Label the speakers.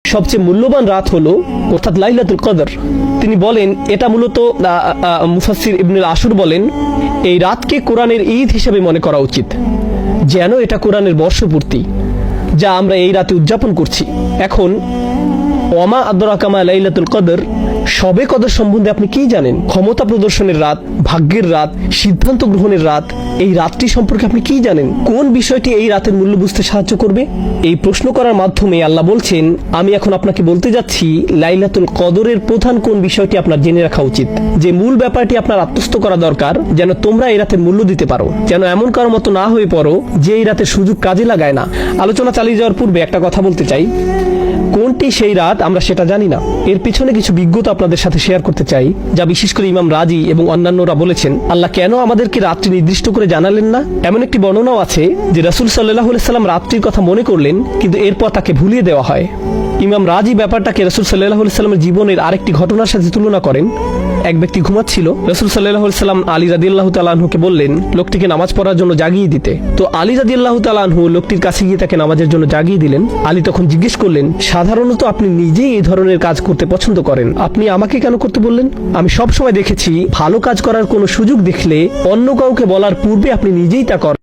Speaker 1: সবচেয়ে মূল্যবান রাত হলো অর্থাৎ লাইলাতুল কদর। তিনি বলেন এটা মূলত মুফাসসির ইবনুল আশুর বলেন এই রাতকে কোরআনের ঈদ হিসেবে মনে করা উচিত, যেন এটা কোরআনের বর্ষপূর্তি যা আমরা এই রাতে উদযাপন করছি। এখন ওয়ামা আদরাকা মা লাইলাতুল কদর, শবে কদর সম্বন্ধে আপনি কি জানেন? ক্ষমতা প্রদর্শনের রাত, ভাগ্যের রাত, সিদ্ধান্ত গ্রহণের রাত। এই রাতটি সম্পর্কে আপনি কি জানেন? কোন বিষয়টি এই রাতের মূল্য বুঝতে সাহায্য করবে? এই প্রশ্ন করার মাধ্যমে আল্লাহ বলছেন আমি এখন আপনাকে বলতে যাচ্ছি লাইলাতুল কদরের প্রধান কোন বিষয়টি আপনার জেনে রাখা উচিত, যে মূল ব্যাপারটি আপনার আত্মস্থ করা দরকার, যেন তোমরা এই রাতের মূল্য দিতে পারো, যেন এমন কারোর মতো না হয়ে পড়ো যে এই রাতের সুযোগ কাজে লাগায় না। আলোচনা চালিয়ে যাওয়ার পূর্বে একটা কথা বলতে চাই, কোনটি সেই রাত আমরা সেটা জানি না। এর পিছনে কিছু বিজ্ঞতা আপনাদের সাথে শেয়ার করতে চাই, যা বিশেষ করে ইমাম রাজি এবং অন্যান্যরা বলেছেন আল্লাহ কেন আমাদেরকে রাতটি নির্দিষ্ট করে জানালেন না। এমন একটি বর্ণনাও আছে যে রাসূল সাল্লাল্লাহু আলাইহি সাল্লাম রাতটির কথা মনে করলেন, কিন্তু এরপর তাকে ভুলিয়ে দেওয়া হয়। ইমাম রাজি ব্যাপারটাকে রাসূল সাল্লাল্লাহু আলাইহি সাল্লামের জীবনের আরেকটি ঘটনার সাথে তুলনা করেন। এক ব্যক্তি ঘুমাচ্ছিল, রাসূল সাল্লাল্লাহু আলাইহি সাল্লাম আলী রাদিয়াল্লাহু তাআলা আনহুকে বললেন লোকটিকে নামাজ পড়ার জন্য জাগিয়ে দিতে। তো আলী রাদিয়াল্লাহু তাআলা আনহু লোকটির কাছে গিয়ে তাকে নামাজের জন্য জাগিয়ে দিলেন। আলী তখন জিজ্ঞেস করলেন, সাধারণত আপনি নিজেই এই ধরনের কাজ করতে পছন্দ করেন, আপনি আমাকে কেন করতে বললেন? আমি সব সময় দেখেছি ভালো কাজ করার কোনো সুযোগ দেখলে অন্য কাউকে বলার পূর্বে আপনি নিজেই তা করেন।